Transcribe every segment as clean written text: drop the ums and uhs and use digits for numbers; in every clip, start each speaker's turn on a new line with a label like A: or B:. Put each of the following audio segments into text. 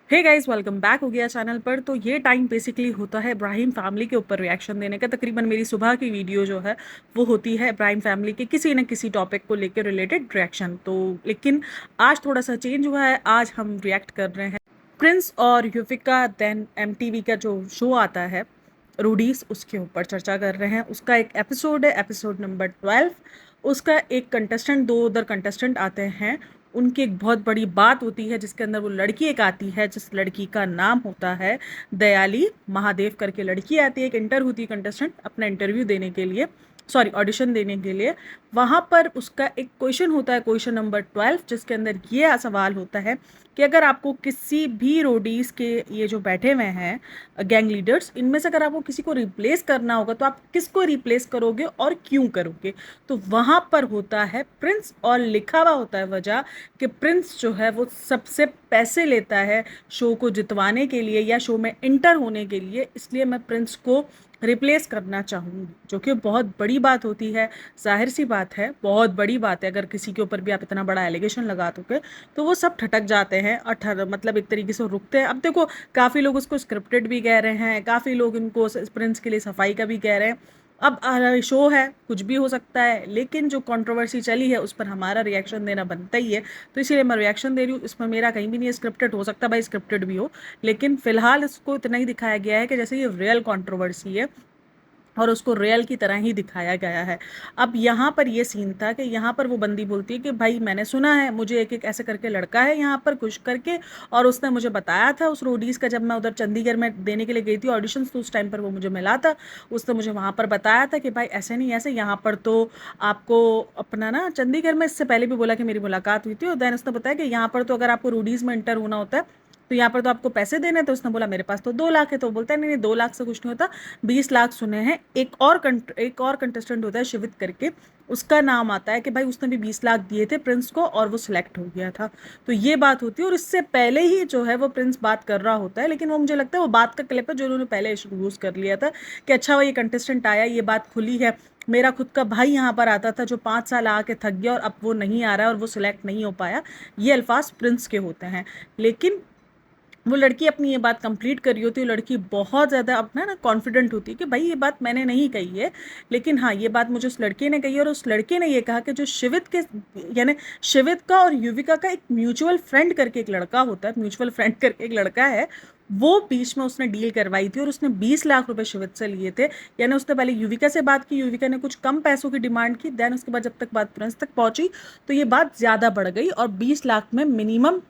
A: Hey guys, welcome back हो गया channel पर। तो ये टाइम बेसिकली होता है इब्राहिम फैमिली के ऊपर रिएक्शन देने का। तकरीबन मेरी सुबह की वीडियो जो है वो होती है इब्राहिम फैमिली के किसी न किसी टॉपिक को लेकर रिलेटेड रिएक्शन। तो लेकिन आज थोड़ा सा चेंज हुआ है। आज हम रिएक्ट कर रहे हैं प्रिंस और युविका देन एमटीवी का जो शो आता है रूडीज, उसके ऊपर चर्चा कर रहे हैं। उसका एक एपिसोड है, एपिसोड नंबर 12। उसका एक कंटेस्टेंट, दो उधर कंटेस्टेंट आते हैं। उनकी एक बहुत बड़ी बात होती है जिसके अंदर वो लड़की एक आती है जिस लड़की का नाम होता है दयाली महादेव करके लड़की आती है। एक इंटर होती है कंटेस्टेंट अपना इंटरव्यू देने के लिए, सॉरी ऑडिशन देने के लिए। वहाँ पर उसका एक क्वेश्चन होता है, क्वेश्चन नंबर 12, जिसके अंदर ये सवाल होता है कि अगर आपको किसी भी रोडीज के, ये जो बैठे हुए हैं गैंग लीडर्स, इनमें से अगर आपको किसी को रिप्लेस करना होगा तो आप किसको रिप्लेस करोगे और क्यों करोगे। तो वहाँ पर होता है प्रिंस और लिखा हुआ होता है वजह कि प्रिंस जो है वो सबसे पैसे लेता है शो को जितवाने के लिए या शो में इंटर होने के लिए, इसलिए मैं प्रिंस को रिप्लेस करना चाहूँगी। जो कि बहुत बड़ी बात होती है, जाहिर सी बात है, बहुत बड़ी बात है। अगर किसी के ऊपर भी आप इतना बड़ा एलिगेशन लगा दोगे तो वो सब ठटक जाते हैं और मतलब एक तरीके से रुकते हैं। अब देखो, काफ़ी लोग उसको स्क्रिप्टेड भी कह रहे हैं, काफ़ी लोग इनको प्रिंस के लिए सफाई का भी कह रहे हैं। अब शो है, कुछ भी हो सकता है, लेकिन जो कंट्रोवर्सी चली है उस पर हमारा रिएक्शन देना बनता ही है। तो इसीलिए मैं रिएक्शन दे रही हूँ। इसमें मेरा कहीं भी नहीं है स्क्रिप्टेड, हो सकता है भाई स्क्रिप्टेड भी हो, लेकिन फिलहाल इसको इतना ही दिखाया गया है कि जैसे ये रियल कंट्रोवर्सी है और उसको रियल की तरह ही दिखाया गया है। अब यहाँ पर ये सीन था कि यहाँ पर वो बंदी बोलती है कि भाई मैंने सुना है, मुझे एक एक ऐसे करके लड़का है यहाँ पर खुश करके, और उसने मुझे बताया था उस रोडीज़ का, जब मैं उधर चंडीगढ़ में देने के लिए गई थी ऑडिशंस, तो उस टाइम पर वो मुझे मिला था। उसने मुझे वहाँ पर बताया था कि भाई ऐसे नहीं ऐसे, यहाँ पर तो आपको अपना ना, चंडीगढ़ में इससे पहले भी बोला कि मेरी मुलाकात हुई थी, और देन उसने बताया कि यहाँ पर तो अगर आपको रोडीज़ में इंटर होना होता है तो यहाँ पर तो आपको पैसे देने। तो उसने बोला मेरे पास तो 2 लाख है। तो बोलता है नहीं नहीं, 2 लाख से कुछ नहीं होता, 20 लाख सुने हैं। एक और कंटेस्टेंट होता है शिवित करके, उसका नाम आता है कि भाई उसने भी 20 लाख दिए थे प्रिंस को और वो सिलेक्ट हो गया था। तो ये बात होती है, और इससे पहले ही जो है वो प्रिंस बात कर रहा होता है, लेकिन वो मुझे लगता है वो बात का क्लिप है जो उन्होंने पहले यूज़ कर लिया था कि अच्छा वो ये कंटेस्टेंट आया, ये बात खुली है, मेरा खुद का भाई यहाँ पर आता था जो 5 साल आके थक गया और अब वो नहीं आ रहा है और वो सिलेक्ट नहीं हो पाया। ये अल्फाज प्रिंस के होते हैं। लेकिन वो लड़की अपनी ये बात कंप्लीट कर रही होती है। वो लड़की बहुत ज़्यादा अपना ना कॉन्फिडेंट होती है कि भाई ये बात मैंने नहीं कही है, लेकिन हाँ ये बात मुझे उस लड़के ने कही है। और उस लड़के ने ये कहा कि जो शिवित के, यानी शिवित का और युविका का एक म्यूचुअल फ्रेंड करके एक लड़का होता है, म्यूचुअल फ्रेंड करके एक लड़का है, वो बीच में उसने डील करवाई थी और उसने 20 लाख रुपए शिवित से लिए थे। यानी उसने पहले युविका से बात की, युविका ने कुछ कम पैसों की डिमांड की, देन उसके बाद जब तक बात प्रिंस तक पहुंची तो ये बात ज़्यादा बढ़ गई और 20 लाख में मिनिमम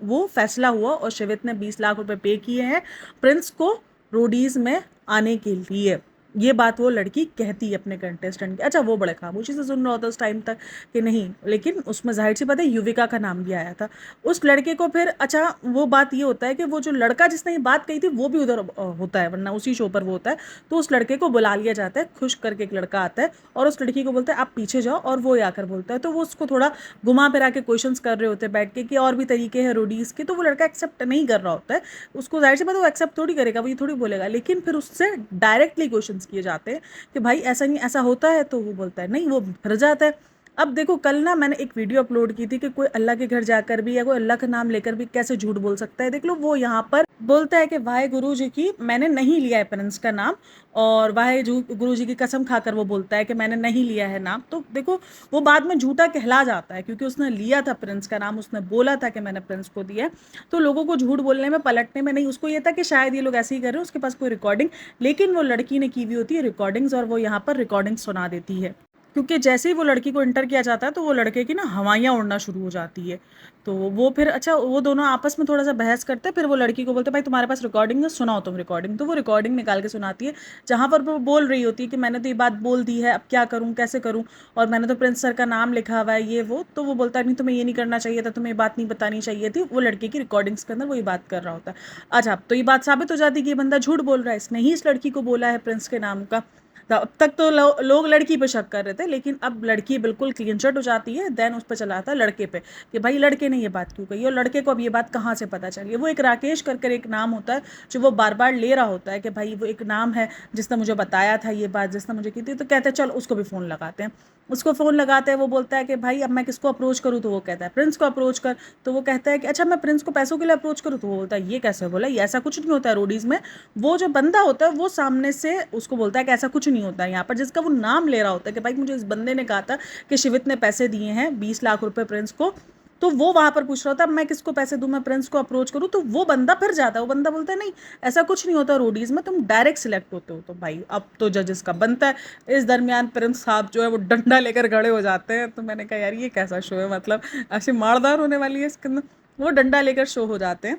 A: वो फैसला हुआ और शिवित ने 20 लाख रुपए पे किए हैं प्रिंस को रोडीज में आने के लिए। ये बात वो लड़की कहती है अपने कंटेस्टेंट की। अच्छा, वो बड़े खामोशी से सुन रहा होता उस टाइम तक कि नहीं, लेकिन उसमें जाहिर सी बात है युविका का नाम भी आया था उस लड़के को। फिर अच्छा, वो बात ये होता है कि वो जो लड़का जिसने ये बात कही थी वो भी उधर होता है, वरना उसी शो पर वो होता है। तो उस लड़के को बुला लिया जाता है, खुश करके एक लड़का आता है और उस लड़की को बोलता है आप पीछे जाओ, और वो आकर बोलता है। तो वो उसको थोड़ा घुमा फिरा के क्वेश्चंस कर रहे होते हैं बैठ के कि और भी तरीके हैं रोडीज़ के। तो वो लड़का एक्सेप्ट नहीं कर रहा होता है, उसको जाहिर सी बात वो एक्सेप्ट थोड़ी करेगा, वो ये थोड़ी बोलेगा। लेकिन फिर उससे डायरेक्टली क्वेश्चंस किए जाते हैं कि भाई ऐसा नहीं ऐसा होता है, तो वो बोलता है नहीं, वो फिर जाता है। अब देखो, कल ना मैंने एक वीडियो अपलोड की थी कि कोई अल्लाह के घर जाकर भी या कोई अल्लाह का नाम लेकर भी कैसे झूठ बोल सकता है। देख लो, वो यहाँ पर बोलता है कि वाहे गुरु जी की मैंने नहीं लिया है प्रिंस का नाम, और वाहे गुरु जी की कसम खाकर वो बोलता है कि मैंने नहीं लिया है नाम। तो देखो, वो बाद में झूठा कहला जाता है क्योंकि उसने लिया था प्रिंस का नाम, उसने बोला था कि मैंने प्रिंस को दिया है। तो लोगों को झूठ बोलने में, पलटने में नहीं, उसको ये था कि शायद ये लोग ऐसे ही कर रहे हैं, उसके पास कोई रिकॉर्डिंग, लेकिन वो लड़की ने की हुई होती है रिकॉर्डिंग्स और वो यहाँ पर रिकॉर्डिंग सुना देती है। क्योंकि जैसे ही वो लड़की को इंटर किया जाता है तो वो लड़के की ना हवाइयाँ उड़ना शुरू हो जाती है। तो वो फिर, अच्छा, वो दोनों आपस में थोड़ा सा बहस करते हैं। फिर वो लड़की को बोलते हैं भाई तुम्हारे पास रिकॉर्डिंग है, सुनाओ तुम रिकॉर्डिंग। तो वो रिकॉर्डिंग निकाल के सुनाती है जहाँ पर वो बोल रही होती है कि मैंने तो ये बात बोल दी है, अब क्या करूँ कैसे करूँ, और मैंने तो प्रिंस सर का नाम लिखा हुआ है ये वो। तो वो बोलता है नहीं, तुम्हें ये नहीं करना चाहिए था, तुम्हें ये बात नहीं बतानी चाहिए थी। वो लड़के की रिकॉर्डिंग्स के अंदर वो ये बात कर रहा होता है। अच्छा, अब तो ये बात साबित हो जाती है कि ये बंदा झूठ बोल रहा है, इसने ही इस लड़की को बोला है प्रिंस के नाम का। तो अब तक तो लोग लड़की पे शक कर रहे थे, लेकिन अब लड़की बिल्कुल क्लीन चिट हो जाती है। देन उस पर चला आता है लड़के पे कि भाई लड़के ने ये बात क्यों कही, और लड़के को अब ये बात कहाँ से पता चली। वो एक राकेश कर एक नाम होता है जो वो बार बार ले रहा होता है कि भाई वो एक नाम है जिसने मुझे बताया था ये बात, जिसने मुझे की थी। तो कहते हैं चल उसको भी फ़ोन लगाते हैं। उसको फ़ोन लगाते हैं, वो बोलता है कि भाई अब मैं किसको अप्रोच करूँ, तो वो कहता है प्रिंस को अप्रोच कर। तो वो कहता है कि अच्छा मैं प्रिंस को पैसों के लिए अप्रोच करूँ, तो वो बोलता है ये कैसे बोला, ये ऐसा कुछ नहीं होता है रोडीज़ में। वो जो बंदा होता है वो सामने से उसको बोलता है कि ऐसा कुछ नहीं होता है यहाँ पर, जिसका वो नाम ले रहा होता है कि भाई मुझे इस बंदे ने कहा था कि शिवित ने पैसे दिए हैं 20 लाख रुपए प्रिंस को। तो वो वहाँ पर पूछ रहा था मैं किसको पैसे दूँ, मैं प्रिंस को अप्रोच करूँ। तो वो बंदा फिर जाता है, वो बंदा बोलता है नहीं ऐसा कुछ नहीं होता रोडीज़ में, तुम डायरेक्ट सिलेक्ट होते हो। तो भाई अब तो जजेस का बनता है। इस दरमियान प्रिंस साहब जो है वो डंडा लेकर खड़े हो जाते हैं। तो मैंने कहा यार ये कैसा शो है, मतलब ऐसी मारदार होने वाली है इसके अंदर। वो डंडा लेकर शो हो जाते हैं,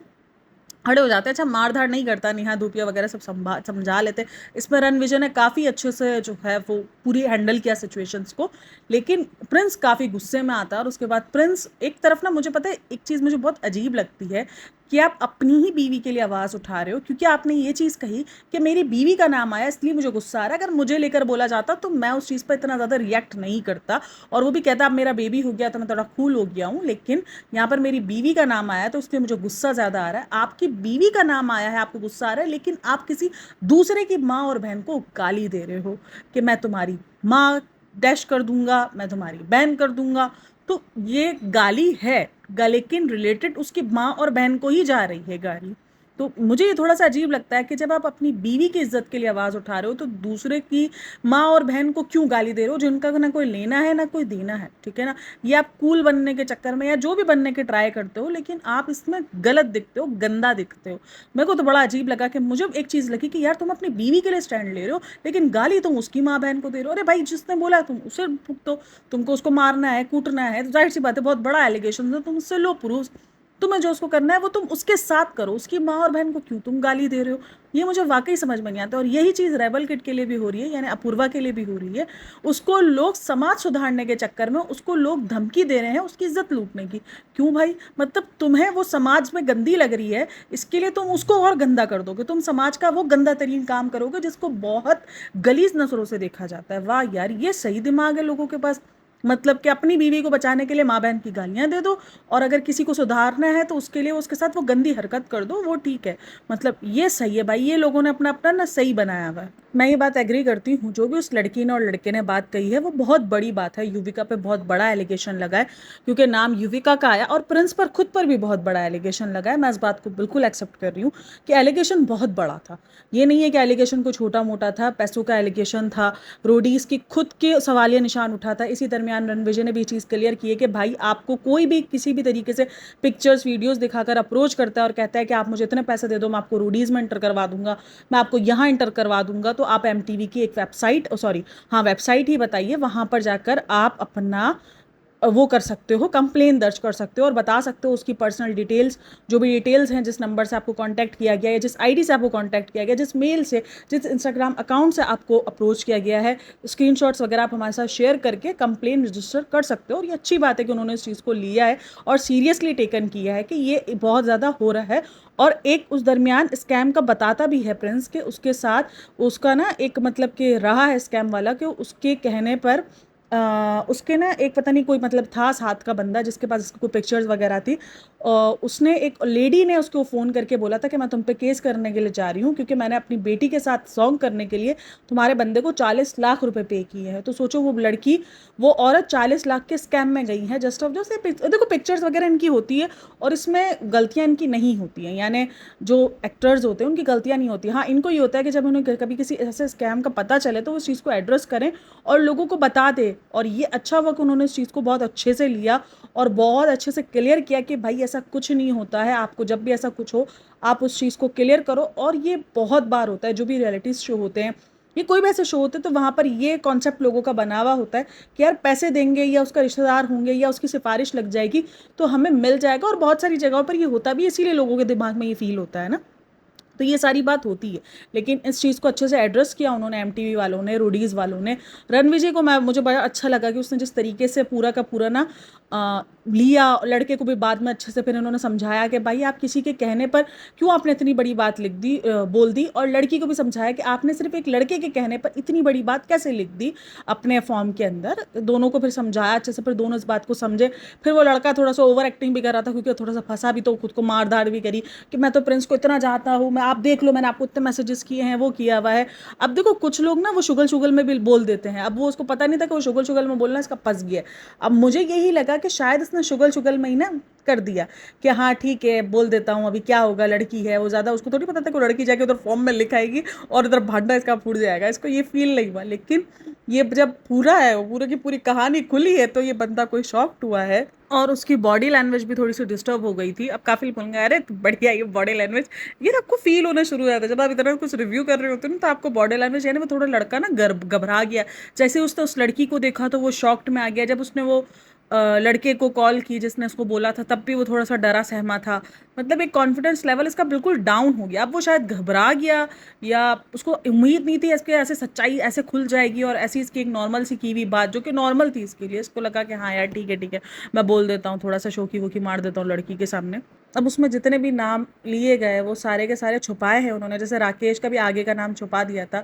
A: खड़े हो जाते हैं। अच्छा मार धाड़ नहीं करता, नेहा धूपिया वगैरह सब समझा लेते हैं। इसमें रणविजय ने काफ़ी अच्छे से जो है वो पूरी हैंडल किया सिचुएशंस को। लेकिन प्रिंस काफ़ी गुस्से में आता है। और उसके बाद प्रिंस एक तरफ ना, मुझे पता है एक चीज़ मुझे बहुत अजीब लगती है कि आप अपनी ही बीवी के लिए आवाज़ उठा रहे हो, क्योंकि आपने ये चीज़ कही कि मेरी बीवी का नाम आया इसलिए मुझे गुस्सा आ रहा है। अगर मुझे लेकर बोला जाता तो मैं उस चीज़ पर इतना ज़्यादा रिएक्ट नहीं करता। और वो भी कहता अब मेरा बेबी हो गया तो मैं थोड़ा कूल हो गया हूँ, लेकिन यहाँ पर मेरी बीवी का नाम आया तो इसलिए मुझे गुस्सा ज़्यादा आ रहा है। आपकी बीवी का नाम आया है, आपको गुस्सा आ रहा है, लेकिन आप किसी दूसरे की माँ और बहन को गाली दे रहे हो कि मैं तुम्हारी माँ डैश कर दूंगा, मैं तुम्हारी बहन कर दूंगा। तो ये गाली है, लेकिन रिलेटेड उसकी माँ और बहन को ही जा रही है गाली। तो मुझे ये थोड़ा सा अजीब लगता है कि जब आप अपनी बीवी की इज्जत के लिए आवाज़ उठा रहे हो तो दूसरे की माँ और बहन को क्यों गाली दे रहे हो, जिनका ना कोई लेना है ना कोई देना है, ठीक है ना। ये आप कूल बनने के चक्कर में या जो भी बनने के ट्राई करते हो, लेकिन आप इसमें गलत दिखते हो, गंदा दिखते हो। मेरे को तो बड़ा अजीब लगा कि मुझे एक चीज़ लगी कि यार तुम अपनी बीवी के लिए स्टैंड ले रहे हो, लेकिन गाली तुम उसकी माँ बहन को दे रहे हो। अरे भाई जिसने बोला तुम उसे भुगतो, तुमको उसको मारना है कूटना है तो जाहिर सी बात है बहुत बड़ा एलिगेशन है, तुम उससे लो प्रूफ। तुम्हें जो उसको करना है वो तुम उसके साथ करो, उसकी माँ और बहन को क्यों तुम गाली दे रहे हो। ये मुझे वाकई समझ में नहीं आता। और यही चीज़ रेबल किड के लिए भी हो रही है, यानी अपूर्वा के लिए भी हो रही है। उसको लोग समाज सुधारने के चक्कर में उसको लोग धमकी दे रहे हैं उसकी इज्जत लूटने की। क्यों भाई, मतलब तुम्हें वो समाज में गंदी लग रही है, इसके लिए तुम उसको और गंदा कर दोगे, तुम समाज का वो गंदा तरीन काम करोगे जिसको बहुत गलीज नजरों से देखा जाता है। वाह यार, ये सही दिमाग है लोगों के पास। मतलब कि अपनी बीवी को बचाने के लिए माँ बहन की गालियां दे दो, और अगर किसी को सुधारना है तो उसके लिए उसके साथ वो गंदी हरकत कर दो, वो ठीक है। मतलब ये सही है भाई, ये लोगों ने अपना अपना ना सही बनाया हुआ है। मैं ये बात एग्री करती हूँ, जो भी उस लड़की ने और लड़के ने बात कही है वो बहुत बड़ी बात है। युविका पे बहुत बड़ा एलिगेशन लगा है, क्योंकि नाम युविका का आया, और प्रिंस पर खुद पर भी बहुत बड़ा एलिगेशन लगा है। मैं इस बात को बिल्कुल एक्सेप्ट कर रही हूँ कि एलिगेशन बहुत बड़ा था। ये नहीं है कि एलिगेशन को छोटा मोटा था, पैसों का एलिगेशन था, रोडीज की खुद के सवालिया निशान उठा था। इसी दरमियान रणविजय ने भी चीज़ क्लियर की है कि भाई आपको कोई भी किसी भी तरीके से पिक्चर्स वीडियोस दिखाकर अप्रोच करता है और कहता है कि आप मुझे इतने पैसे दे दो, मैं आपको रोडीज में इंटर करवा दूंगा, मैं आपको यहाँ इंटर करवा दूंगा, तो आप एमटीवी की एक वेबसाइट, सॉरी हाँ वेबसाइट ही बताइए, वहाँ पर जाकर आप अपना वो कर सकते हो, कंप्लेन दर्ज कर सकते हो और बता सकते हो उसकी पर्सनल डिटेल्स, जो भी डिटेल्स हैं, जिस नंबर से आपको कांटेक्ट किया गया है, जिस आईडी से आपको कांटेक्ट किया गया, जिस मेल से, जिस इंस्टाग्राम अकाउंट से आपको अप्रोच किया गया है, स्क्रीनशॉट्स वगैरह आप हमारे साथ शेयर करके कंप्लेन रजिस्टर कर सकते हो। और ये अच्छी बात है कि उन्होंने इस चीज़ को लिया है और सीरियसली टेकन किया है कि ये बहुत ज़्यादा हो रहा है। और एक उस दरमियान स्कैम का बताता भी है प्रिंस के उसके साथ उसका ना एक मतलब कि रहा है स्कैम वाला, कि उसके कहने पर उसके ना एक पता नहीं कोई मतलब था साथ का बंदा जिसके पास कोई पिक्चर्स वगैरह थी। उसने एक लेडी ने उसको फ़ोन करके बोला था कि मैं तुम पे केस करने के लिए जा रही हूँ, क्योंकि मैंने अपनी बेटी के साथ सॉन्ग करने के लिए तुम्हारे बंदे को 40 लाख रुपए पे किए हैं। तो सोचो वो लड़की, वो औरत 40 लाख के स्कैम में गई है जस्ट ऑफ जस्ट। देखो पिक्चर्स वगैरह इनकी होती है और इसमें गलतियाँ इनकी नहीं होती हैं, यानी जो एक्टर्स होते हैं उनकी गलतियाँ नहीं होती। हाँ इनको ये होता है कि जब उन्हें कभी किसी ऐसे स्कैम का पता चले तो उस चीज़ को एड्रेस करें और लोगों को बता दे। और ये अच्छा हुआ कि उन्होंने इस चीज़ को बहुत अच्छे से लिया और बहुत अच्छे से क्लियर किया कि भाई ऐसा कुछ नहीं होता है, आपको जब भी ऐसा कुछ हो आप उस चीज़ को क्लियर करो। और ये बहुत बार होता है, जो भी रियलिटी शो होते हैं, ये कोई भी ऐसे शो होते हैं तो वहाँ पर ये कॉन्सेप्ट लोगों का बना हुआ होता है कि यार पैसे देंगे या उसका रिश्तेदार होंगे या उसकी सिफारिश लग जाएगी तो हमें मिल जाएगा। और बहुत सारी जगहों पर ये होता भी, इसीलिए लोगों के दिमाग में ये फील होता है ना। तो ये सारी बात होती है, लेकिन इस चीज़ को अच्छे से एड्रेस किया उन्होंने, एमटीवी वालों ने, रोडीज़ वालों ने। रणविजय को मुझे बड़ा अच्छा लगा कि उसने जिस तरीके से पूरा का पूरा ना लिया, लड़के को भी बाद में अच्छे से फिर उन्होंने समझाया कि भाई आप किसी के कहने पर क्यों आपने इतनी बड़ी बात लिख दी, बोल दी। और लड़की को भी समझाया कि आपने सिर्फ एक लड़के के कहने पर इतनी बड़ी बात कैसे लिख दी अपने फॉर्म के अंदर। दोनों को फिर समझाया अच्छे से, फिर दोनों इस बात को समझे। फिर वो लड़का थोड़ा सा ओवर एक्टिंग भी कर रहा था क्योंकि थोड़ा सा फंसा भी, तो खुद को मार धाड़ भी करी कि मैं तो प्रिंस को इतना चाहता हूँ, मैं आप देख लो मैंने आपको इतने मैसेजेस किए हैं, वो किया हुआ है। अब देखो कुछ लोग ना वो शुगल शुगल में भी बोल देते हैं, अब वो उसको पता नहीं था कि वो शुगल शुगल में बोलना इसका फंस गया। अब मुझे यही लगा कि शायद इसने शुगल शुगल में ही ना कर दिया कि हाँ ठीक है बोल देता हूँ, अभी क्या होगा, लड़की है वो, ज़्यादा उसको थोड़ी पता था कि वो लड़की जाके उधर फॉर्म में लिखाएगी और इधर भांडा इसका फूट जाएगा, इसको ये फील नहीं हुआ। लेकिन ये जब पूरा है, वो पूरे की पूरी कहानी खुली है, तो ये बंदा कोई शॉक्ड हुआ है। और उसकी बॉडी लैंग्वेज भी थोड़ी सी डिस्टर्ब हो गई थी। अब काफी लोग बोलेंगे अरे तो बढ़िया ये बॉडी लैंग्वेज, ये तो आपको फील होना शुरू हो जाता है जब आप इतना कुछ रिव्यू कर रहे होते हो ना, तो आपको बॉडी लैंग्वेज यानी वो थोड़ा लड़का ना घबरा गया। जैसे उसने उस लड़की को देखा तो वो शॉक्ड में आ गया, जब उसने वो लड़के को कॉल की जिसने उसको बोला था, तब भी वो थोड़ा सा डरा सहमा था। मतलब एक कॉन्फिडेंस लेवल इसका बिल्कुल डाउन हो गया। अब वो शायद घबरा गया, या उसको उम्मीद नहीं थी इसके ऐसे सच्चाई ऐसे खुल जाएगी, और ऐसी इसकी एक नॉर्मल सी की हुई बात जो कि नॉर्मल थी इसके लिए, इसको लगा कि हाँ यार ठीक है मैं बोल देता हूँ, थोड़ा सा शोकी वोकी मार देता हूँ लड़की के सामने। अब उसमें जितने भी नाम लिए गए वो सारे के सारे छुपाए हैं उन्होंने, जैसे राकेश का भी आगे का नाम छुपा दिया था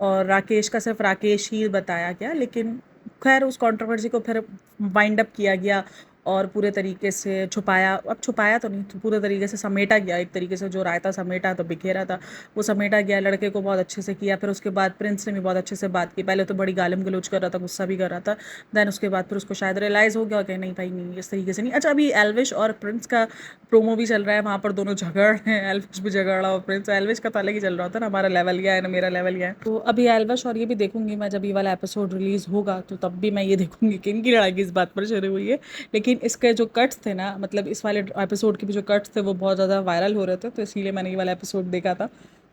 A: और राकेश का सिर्फ राकेश ही बताया गया। लेकिन खैर उस कंट्रोवर्सी को फिर वाइंड अप किया गया और पूरे तरीके से छुपाया, अब छुपाया तो नहीं, पूरे तरीके से समेटा गया, एक तरीके से जो रायता समेटा तो बिखेरा था वो समेटा गया। लड़के को बहुत अच्छे से किया, फिर उसके बाद प्रिंस ने भी बहुत अच्छे से बात की। पहले तो बड़ी गालिम गलोच कर रहा था, गुस्सा भी कर रहा था, देन उसके बाद फिर उसको शायद रियलाइज़ हो गया कि नहीं भाई नहीं इस तरीके से नहीं। अच्छा अभी एल्विश और प्रिंस का प्रोमो भी चल रहा है, वहाँ पर दोनों झगड़ रहे हैं, एल्विश भी झगड़ रहा और प्रिंस, एल्विश का तो अलग ही चल रहा होता है ना, हमारा लेवल क्या है ना मेरा लेवल क्या है। तो अभी एल्विश और ये भी देखूंगी मैं, जब ये वाला एपिसोड रिलीज होगा तो तब भी मैं ये देखूंगी कि इनकी लड़ाई इस बात पर शुरू हुई है। लेकिन इसके जो कट्स थे ना, मतलब इस वाले एपिसोड के भी जो कट्स थे वो बहुत ज़्यादा वायरल हो रहे थे, तो इसीलिए मैंने ये वाला एपिसोड देखा था।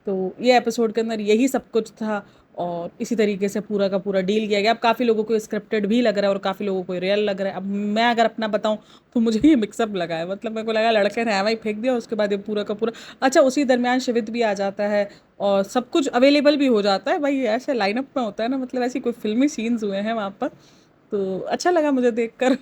A: तो ये एपिसोड के अंदर यही सब कुछ था और इसी तरीके से पूरा का पूरा डील किया गया। अब काफ़ी लोगों को स्क्रिप्टेड भी लग रहा है और काफ़ी लोगों को रियल लग रहा है। अब मैं अगर अपना बताऊं तो मुझे ये मिक्सअप लगा है, मतलब मेरे को लगा लड़के ने हवा ही फेंक दिया, उसके बाद ये पूरा का पूरा। अच्छा उसी दरमियान शिवित भी आ जाता है और सब कुछ अवेलेबल भी हो जाता है भाई, ऐसे लाइनअप में होता है ना, मतलब ऐसी कोई फिल्मी सीन्स हुए हैं वहाँ पर। तो अच्छा लगा मुझे देखकर।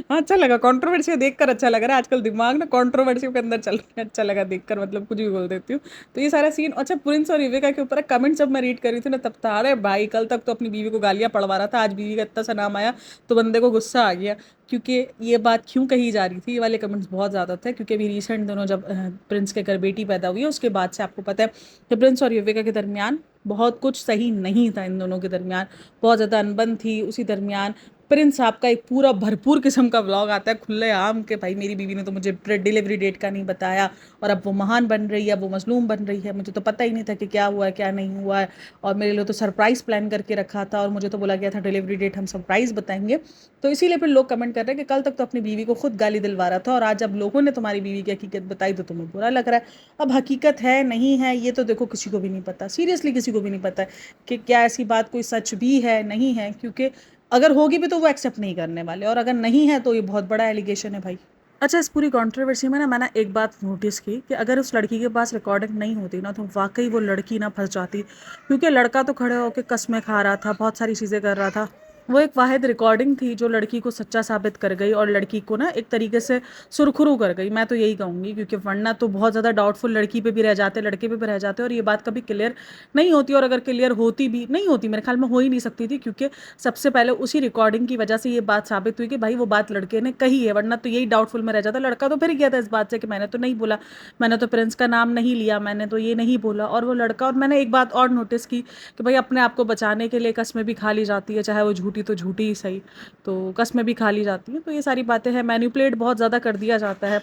A: हाँ अच्छा लगा, कंट्रोवर्सी देखकर अच्छा लग रहा है, आजकल दिमाग ना कंट्रोवर्सी के अंदर चल रहा है, अच्छा लगा देखकर, मतलब कुछ भी बोल देती हूँ। तो ये सारा सीन, अच्छा प्रिंस और युविका के ऊपर कमेंट जब मैं रीड कर रही थी ना, तब था अरे भाई कल तक तो अपनी बीवी को गालियाँ पड़वा रहा था, आज बीवी का इतना सा नाम आया तो बंदे को गुस्सा आ गया। क्योंकि ये बात क्यों कही जा रही थी, ये वाले कमेंट्स बहुत ज़्यादा थे, क्योंकि अभी रिसेंट दोनों जब प्रिंस के घर बेटी पैदा हुई है उसके बाद से आपको पता है कि प्रिंस और युविका के दरमियान बहुत कुछ सही नहीं था, इन दोनों के दरमियान बहुत ज़्यादा अनबन थी। उसी दरमियान प्रिंस साहब का एक पूरा भरपूर किस्म का व्लॉग आता है खुले आम के, भाई मेरी बीवी ने तो मुझे डिलीवरी डेट का नहीं बताया और अब वो महान बन रही है, वो मजलूम बन रही है, मुझे तो पता ही नहीं था कि क्या हुआ है क्या नहीं हुआ है, और मेरे लिए तो सरप्राइज़ प्लान करके रखा था और मुझे तो बोला गया था डिलीवरी डेट हम सरप्राइज़ बताएंगे। तो इसीलिए फिर लोग कमेंट कर रहे हैं कि कल तक तो अपनी बीवी को खुद गाली दिलवा रहा था और आज जब लोगों ने तुम्हारी बीवी की हकीकत बताई तो तुम्हें बुरा लग रहा है। अब हकीकत है नहीं है ये तो देखो किसी को भी नहीं पता, सीरियसली किसी को भी नहीं पता है कि क्या ऐसी बात कोई सच भी है नहीं है, क्योंकि अगर होगी भी तो वो एक्सेप्ट नहीं करने वाले, और अगर नहीं है तो ये बहुत बड़ा एलिगेशन है भाई। अच्छा इस पूरी कंट्रोवर्सी में ना मैंने एक बात नोटिस की कि अगर उस लड़की के पास रिकॉर्डिंग नहीं होती ना तो वाकई वो लड़की ना फंस जाती, क्योंकि लड़का तो खड़े होकर कस्में खा रहा था, बहुत सारी चीज़ें कर रहा था। वो एक वाहिद रिकॉर्डिंग थी जो लड़की को सच्चा साबित कर गई और लड़की को ना एक तरीके से सुरखुरू कर गई, मैं तो यही कहूँगी, क्योंकि वरना तो बहुत ज़्यादा डाउटफुल लड़की पे भी रह जाते, लड़के पे भी रह जाते और ये बात कभी क्लियर नहीं होती, और अगर क्लियर होती भी नहीं होती मेरे ख्याल में हो ही नहीं सकती थी, क्योंकि सबसे पहले उसी रिकॉर्डिंग की वजह से ये बात साबित हुई कि भाई वो बात लड़के ने कही है, वरना तो यही डाउटफुल में रह जाता। लड़का तो फिर गया था इस बात से कि मैंने तो नहीं बोला, मैंने तो प्रिंस का नाम नहीं लिया, मैंने तो ये नहीं बोला, और वो लड़का। और मैंने एक बात और नोटिस की कि भाई अपने आप को बचाने के लिए कस्में भी खा ली जाती है, चाहे वो झूठी तो झूठी ही सही, तो कस्में भी खा ली जाती हैं। तो ये सारी बातें हैं, मैनिपुलेट बहुत ज़्यादा कर दिया जाता है।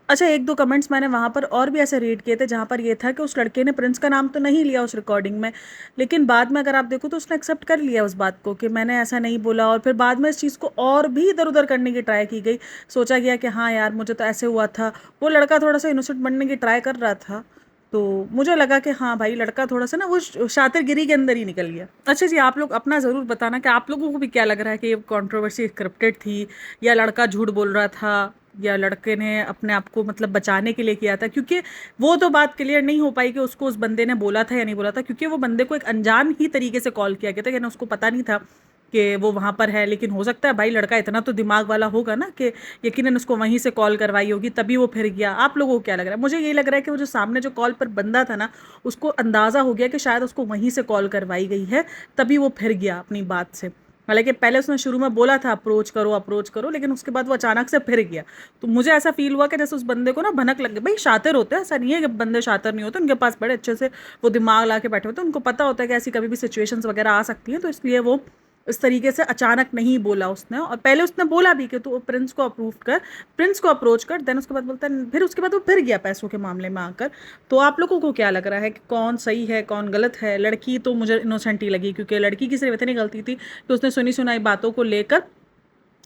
A: अच्छा एक दो कमेंट्स मैंने वहाँ पर और भी ऐसे रीड किए थे जहाँ पर ये था कि उस लड़के ने प्रिंस का नाम तो नहीं लिया उस रिकॉर्डिंग में, लेकिन बाद में अगर आप देखो तो उसने एक्सेप्ट कर लिया उस बात को कि मैंने ऐसा नहीं बोला, और फिर बाद में इस चीज़ को और भी इधर उधर करने की ट्राई की गई। सोचा गया कि हाँ यार मुझे तो ऐसे हुआ था, वो लड़का थोड़ा सा इनोसेंट बनने की ट्राई कर रहा था, तो मुझे लगा कि हाँ भाई लड़का थोड़ा सा ना वो शातिरगिरी के अंदर ही निकल गया। अच्छा जी आप लोग अपना ज़रूर बताना कि आप लोगों को भी क्या लग रहा है कि ये कंट्रोवर्सी स्क्रिप्टेड थी, या लड़का झूठ बोल रहा था, या लड़के ने अपने आप को मतलब बचाने के लिए किया था, क्योंकि वो तो बात क्लियर नहीं हो पाई कि उसको उस बंदे ने बोला था या नहीं बोला था, क्योंकि वो बंदे को एक अनजान ही तरीके से कॉल किया गया था, यानी उसको पता नहीं था कि वो वहाँ पर है। लेकिन हो सकता है भाई लड़का इतना तो दिमाग वाला होगा ना कि यकीनन उसको वहीं से कॉल करवाई होगी तभी वो फिर गया। आप लोगों को क्या लग रहा है? मुझे यही लग रहा है कि वो जो सामने जो कॉल पर बंदा था ना, उसको अंदाज़ा हो गया कि शायद उसको वहीं से कॉल करवाई गई है, तभी वो फिर गया अपनी बात से। हालाँकि पहले उसने शुरू में बोला था अप्रोच करो, लेकिन उसके बाद वो अचानक से फिर गया। तो मुझे ऐसा फ़ील हुआ कि जैसे उस बंदे को ना भनक लग गई। भई शातिर होते हैं, ऐसा नहीं है कि बंदे शातिर नहीं होते, उनके पास बड़े अच्छे से वो दिमाग ला के बैठे होते हैं। उनको पता होता है कि ऐसी कभी भी सिचुएशंस वग़ैरह आ सकती हैं, तो इसलिए वो इस तरीके से अचानक नहीं बोला उसने। और पहले उसने बोला भी कि तू प्रिंस को अप्रोच कर, देन उसके बाद बोलता है, फिर उसके बाद वो फिर गया पैसों के मामले में आकर। तो आप लोगों को क्या लग रहा है कि कौन सही है, कौन गलत है? लड़की तो मुझे इनोसेंट ही लगी, क्योंकि लड़की की सिर्फ इतनी गलती थी कि उसने सुनी-सुनाई बातों को लेकर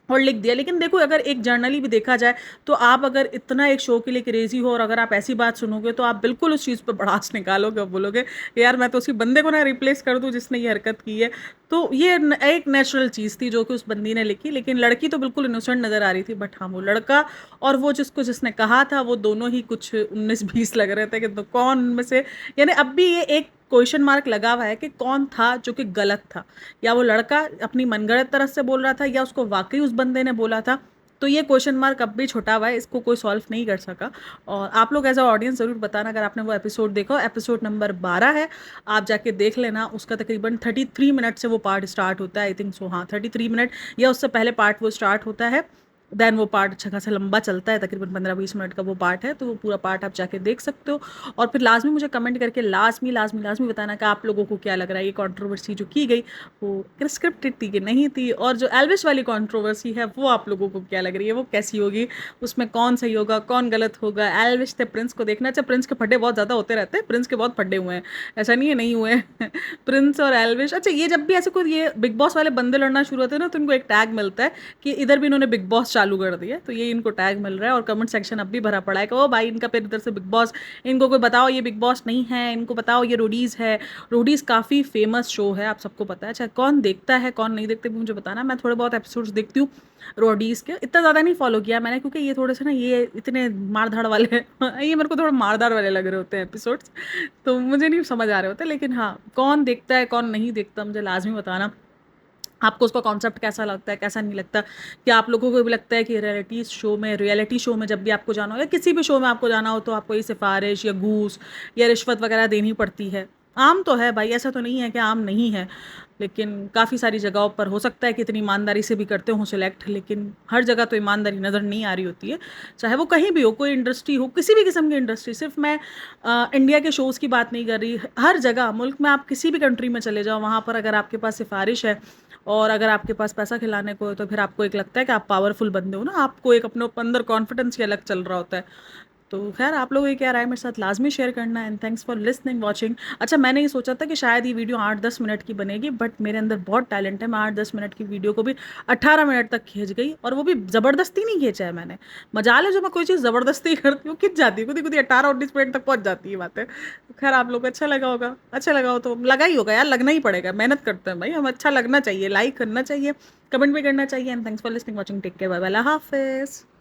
A: और लिख दिया। लेकिन देखो, अगर एक जर्नली भी देखा जाए, तो आप अगर इतना एक शो के लिए क्रेज़ी हो और अगर आप ऐसी बात सुनोगे, तो आप बिल्कुल उस चीज़ पे भड़ास निकालोगे और बोलोगे, यार मैं तो उसी बंदे को ना रिप्लेस कर दूँ जिसने ये हरकत की है। तो ये एक नेचुरल चीज़ थी जो कि उस बंदी ने लिखी, लेकिन लड़की तो बिल्कुल इनोसेंट नज़र आ रही थी। बट हाँ, वो लड़का और वो जिसने कहा था, वो दोनों ही कुछ 19-20 लग रहे थे कि तो कौन उनमें से, यानी अब भी ये एक क्वेश्चन मार्क लगा हुआ है कि कौन था जो कि गलत था। या वो लड़का अपनी मनगढ़ंत तरह से बोल रहा था, या उसको वाक़ई उस बंदे ने बोला था। तो ये क्वेश्चन मार्क अब भी छुटा हुआ है, इसको कोई सॉल्व नहीं कर सका। और आप लोग एज़ अ ऑडियंस ज़रूर बताना अगर आपने वो एपिसोड देखा हो। एपिसोड नंबर 12 है, आप जाके देख लेना। उसका तकरीबन 33 मिनट से वो पार्ट स्टार्ट होता है, आई थिंक सो, हाँ 33 मिनट या उससे पहले पार्ट वो स्टार्ट होता है। देन वो पार्ट अच्छा खासा लंबा चलता है, तकरीबन 15-20 मिनट का वो पार्ट है। तो वो पूरा पार्ट आप जाके देख सकते हो। और फिर लाज़मी मुझे कमेंट करके लाज़मी बताना कि आप लोगों को क्या लग रहा है, ये कंट्रोवर्सी जो की गई वो स्क्रिप्टेड थी कि नहीं थी, और जो एल्विश वाली कंट्रोवर्सी है वो आप लोगों को क्या लग रही है, वो कैसी होगी, उसमें कौन सही होगा, कौन गलत होगा। एल्विश थे प्रिंस को देखना। अच्छा, प्रिंस के फड्डे बहुत ज़्यादा होते रहते हैं, प्रिंस के बहुत फड्डे हुए हैं, ऐसा नहीं है नहीं हुए हैं। प्रिंस और एल्विश, अच्छा ये जब भी ऐसे कोई ये बिग बॉस वाले बंदे लड़ना शुरू होते हैं ना, तो इनको एक टैग मिलता है कि इधर भी इन्होंने बिग बॉस चालू कर दिया है, तो ये इनको टैग मिल रहा है। और कमेंट सेक्शन अब भी भरा पड़ा है कि ओ भाई, इनका फिर इधर से बिग बॉस, इनको कोई बताओ ये बिग बॉस नहीं है, इनको बताओ ये रोडीज़ है। रोडीज़ काफ़ी फेमस शो है, आप सबको पता है। अच्छा, कौन देखता है कौन नहीं देखते भी मुझे बताना। मैं थोड़े बहुत एपिसोड्स देखती हूँ रोडीज़ के, इतना ज़्यादा नहीं फॉलो किया मैंने, क्योंकि ये थोड़े से ना, ये इतने मार-धाड़ वाले ये मेरे को थोड़ा मार-धाड़ वाले लग रहे होते हैं एपिसोड्स, तो मुझे नहीं समझ आ रहे होते। लेकिन हाँ, कौन देखता है कौन नहीं देखता मुझे लाज़मी बताना। आपको उसका कॉन्सेप्ट कैसा लगता है, कैसा नहीं लगता? क्या आप लोगों को भी लगता है कि रियलिटी शो में जब भी आपको जाना हो, या किसी भी शो में आपको जाना हो, तो आपको ये सिफ़ारिश या घूस या रिश्वत वगैरह देनी पड़ती है? आम तो है भाई, ऐसा तो नहीं है कि आम नहीं है। लेकिन काफ़ी सारी जगहों पर हो सकता है कि इतनी ईमानदारी से भी करते हों सिलेक्ट, लेकिन हर जगह तो ईमानदारी नज़र नहीं आ रही होती है। चाहे वो कहीं भी हो, कोई इंडस्ट्री हो, किसी भी किस्म की इंडस्ट्री, सिर्फ मैं इंडिया के शोज़ की बात नहीं कर रही। हर जगह मुल्क में आप किसी भी कंट्री में चले जाओ, वहाँ पर अगर आपके पास सिफ़ारिश है और अगर आपके पास पैसा खिलाने को है, तो फिर आपको एक लगता है कि आप पावरफुल बंदे हो ना, आपको एक अपने अंदर कॉन्फिडेंस ही अलग चल रहा होता है। तो खैर, आप लोगों की क्या राय है मेरे साथ लाज़मी शेयर करना। And thanks for listening watching. अच्छा, मैंने ये सोचा था कि शायद ये वीडियो 8-10 मिनट की बनेगी, बट मेरे अंदर बहुत टैलेंट है। मैं 8-10 मिनट की वीडियो को भी 18 मिनट तक खींच गई, और वो भी ज़बरदस्ती नहीं खींचा है मैंने। मजाल है जो मैं कोई चीज़ ज़बरदस्ती करती हूँ, खिंच जाती है, खुद ही 18-19 मिनट तक पहुँच जाती है बातें। तो खैर, आप लोग को अच्छा लगा होगा। अच्छा लगा हो तो लगा ही होगा यार, लगना ही पड़ेगा, मेहनत करते हैं भाई हम, अच्छा लगना चाहिए, लाइक करना चाहिए, कमेंट भी करना चाहिए। And thanks for listening watching, take care, bye bye, अल्लाह हाफ़िज़।